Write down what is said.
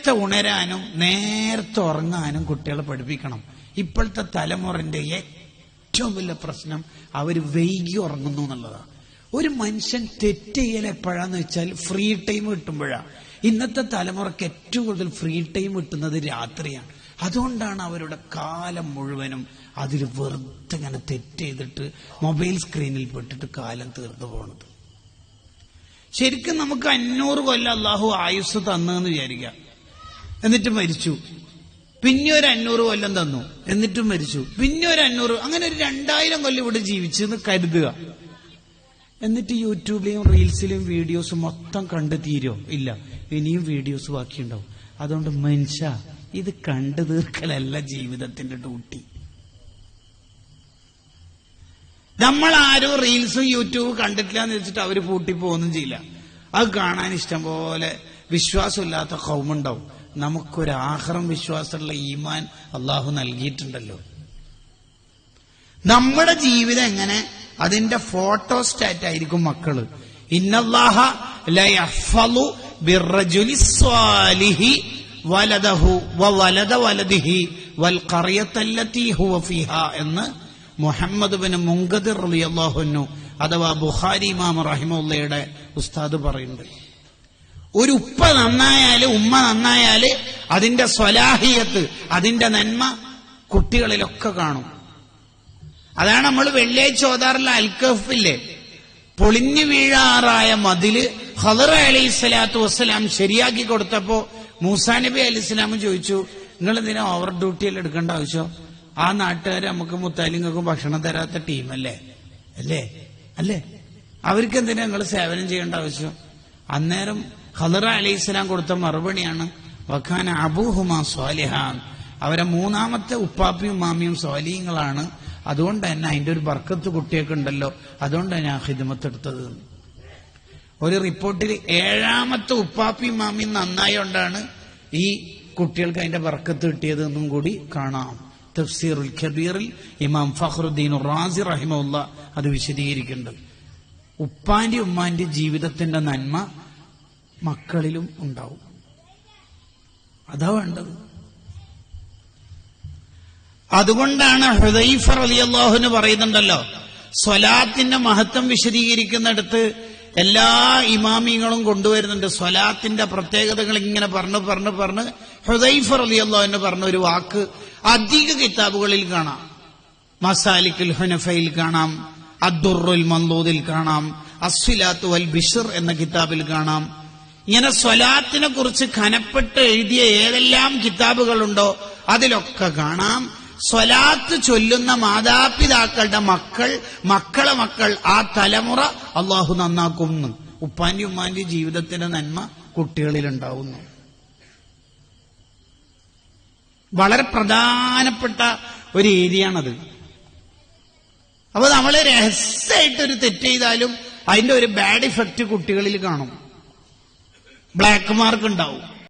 നേരത്തെ ഉണരാനും നേരത്തെ ഉറങ്ങാനും കുട്ടികളെ പഠിപ്പിക്കണം. ഇപ്പോഴത്തെ തലമുറന്റെ ഏറ്റവും വലിയ പ്രശ്നം അവര് വൈകി ഉറങ്ങുന്നു എന്നുള്ളതാണ്. ഒരു മനുഷ്യൻ തെറ്റ് ചെയ്യൽ എപ്പോഴാന്ന് വെച്ചാൽ ഫ്രീ ടൈം കിട്ടുമ്പോഴാണ്. ഇന്നത്തെ തലമുറക്ക് ഏറ്റവും കൂടുതൽ ഫ്രീ ടൈം കിട്ടുന്നത് രാത്രിയാണ്. അതുകൊണ്ടാണ് അവരുടെ കാലം മുഴുവനും അതിൽ വെറുതെ ഇങ്ങനെ തെറ്റ് ചെയ്തിട്ട് മൊബൈൽ സ്ക്രീനിൽ പെട്ടിട്ട് കാലം തീർന്നു പോണത്. ശരിക്കും നമുക്ക് 500 കൊല്ലം അള്ളാഹു ആയുസ് തന്നെന്ന് വിചാരിക്കാം, എന്നിട്ട് മരിച്ചു. പിന്നെ ഒരു 500 കൊല്ലം തന്നു, എന്നിട്ടും മരിച്ചു. പിന്നെ ഒരു 500, അങ്ങനെ ഒരു 2000 കൊല്ലം ഇവിടെ ജീവിച്ചെന്ന് കരുതുക. എന്നിട്ട് യൂട്യൂബിലെയും റീൽസിലെയും വീഡിയോസ് മൊത്തം കണ്ടു തീരോ? ഇല്ല, ഇനിയും വീഡിയോസ് ബാക്കിയുണ്ടാവും. അതുകൊണ്ട് മനുഷ്യ, ഇത് കണ്ടു തീർക്കലല്ല ജീവിതത്തിന്റെ ഡ്യൂട്ടി. നമ്മളാരും റീൽസും യൂട്യൂബ് കണ്ടിട്ടില്ല എന്ന് വെച്ചിട്ട് അവര് പൂട്ടി പോകുന്നും ചെയ്യില്ല. അത് കാണാൻ ഇഷ്ടം പോലെ വിശ്വാസമില്ലാത്ത ഖൗമുണ്ടാവും. നമുക്കൊരു ആഖിറം വിശ്വാസമുള്ള ഈമാൻ അള്ളാഹു നൽകിയിട്ടുണ്ടല്ലോ. നമ്മുടെ ജീവിതം എങ്ങനെ, അതിന്റെ ഫോട്ടോസ്റ്റാറ്റ് ആയിരിക്കും മക്കള്. ഇന്നല്ലാഹ ലയഹ്ഫളു ബിർറജുലി സ്വാലിഹി വലദഹു വവലദ വലദിഹി വൽ ഖറിയത്തല്ലതി ഹുവ ഫീഹാ എന്ന് മുഹമ്മദ് ബിൻ മുൻകദിർ റളിയല്ലാഹു അൻഹു അഥവാ ബുഖാരി ഇമാം റഹിമഹുള്ളയുടെ ഉസ്താദ് പറയുന്നുണ്ട്. ഒരു ഉപ്പ നന്നായാല്, ഉമ്മ നന്നായാല് അതിന്റെ സ്വലാഹിയത്ത്, അതിന്റെ നന്മ കുട്ടികളിലൊക്കെ കാണും. അതാണ് നമ്മൾ വെള്ളിയാഴ്ച ഓതാറുള്ള അൽക്കഫില്ലേ, പൊളിഞ്ഞു വീഴാറായ മതില് ഖദർ അലൈഹിസ്സലാത്തു വസ്സലാം ശരിയാക്കി കൊടുത്തപ്പോ മൂസാ നബി അലൈഹിസ്സലാം ചോദിച്ചു, നിങ്ങൾ എന്തിനാ ഓവർ ഡ്യൂട്ടിയെല്ലാം എടുക്കേണ്ട ആവശ്യം? ആ നാട്ടുകാർ നമുക്ക് മുത്താലിങ്ങൾക്കും ഭക്ഷണം തരാത്ത ടീമല്ലേ അല്ലേ അല്ലേ അവർക്ക് എന്തിനാ നിങ്ങൾ സേവനം ചെയ്യേണ്ട ആവശ്യം? അന്നേരം ഖദർ അലൈഹിസ്സലാം കൊടുത്ത മറുപടിയാണ് വഖാന അബൂഹുമാ സ്വാലിഹാൻ, അവരെ മൂന്നാമത്തെ ഉപ്പാപ്പിയും മാമിയും സ്വാലിഹീങ്ങളാണ്. അതുകൊണ്ട് തന്നെ അതിന്റെ ഒരു ബർക്കത്ത് കുട്ടിയൊക്കെ ഉണ്ടല്ലോ, അതുകൊണ്ടാണ് ഞാൻ ഖിദ്മത്ത് എടുത്തത്. ഒരു റിപ്പോർട്ടിൽ 7ാമത്തെ ഉപ്പാപ്പിയും മാമിയും നന്നായോണ്ടാണ് ഈ കുട്ടികൾക്ക് അതിന്റെ ബർക്കത്ത് കിട്ടിയത് എന്നും കൂടി കാണാം. തഫ്സീറുൽ കബീറിൽ ഇമാം ഫഖ്റുദ്ദീൻ റാസി റഹിമഹുല്ലാ അത് വിശദീകരിക്കുന്നുണ്ട്. ഉപ്പാന്റെ ഉമ്മാന്റെ ജീവിതത്തിന്റെ നന്മ മക്കളിലും ഉണ്ടാവും. അതാ വേണ്ടത്. അതുകൊണ്ടാണ് ഹുദൈഫ റളിയല്ലാഹു അൻഹു പറയുന്നുണ്ടല്ലോ, സ്വലാത്തിന്റെ മഹത്വം വിശദീകരിക്കുന്നിടത്ത് എല്ലാ ഇമാമിങ്ങളും കൊണ്ടുവരുന്നുണ്ട്. സ്വലാത്തിന്റെ പ്രത്യേകതകൾ ഇങ്ങനെ പറഞ്ഞ് ഹുദൈഫ റളിയല്ലാഹു അൻഹു പറഞ്ഞ ഒരു വാക്ക് അധിക കിതാബുകളിൽ കാണാം. മസാലിക്കുൽ ഹുനഫയിൽ കാണാം, അദ്ദുറുൽ മൻദൂദിൽ കാണാം, അസ്വിലാത്ത് വൽ ബിശ്ർ എന്ന കിതാബിൽ കാണാം. ഇങ്ങനെ സ്വലാത്തിനെ കുറിച്ച് ഖനപ്പെട്ട് എഴുതിയ ഏതെല്ലാം കിതാബുകളുണ്ടോ അതിലൊക്കെ കാണാം സ്വലാത്ത് ചൊല്ലുന്ന മാതാപിതാക്കളുടെ മക്കളെ മക്കൾ, ആ തലമുറ അള്ളാഹു നന്നാക്കുന്നു. ഉപ്പാന്റെ ഉമ്മാന്റെ ജീവിതത്തിന്റെ നന്മ കുട്ടികളിലുണ്ടാവുന്നു. വളരെ പ്രധാനപ്പെട്ട ഒരു ഏരിയയാണത്. അപ്പൊ നമ്മൾ രഹസ്യമായിട്ടൊരു തെറ്റ് ചെയ്താലും അതിന്റെ ഒരു ബാഡ് ഇഫക്റ്റ് കുട്ടികളിൽ കാണും. ബ്ലാക്ക് മാർക്ക് ഉണ്ടാവും.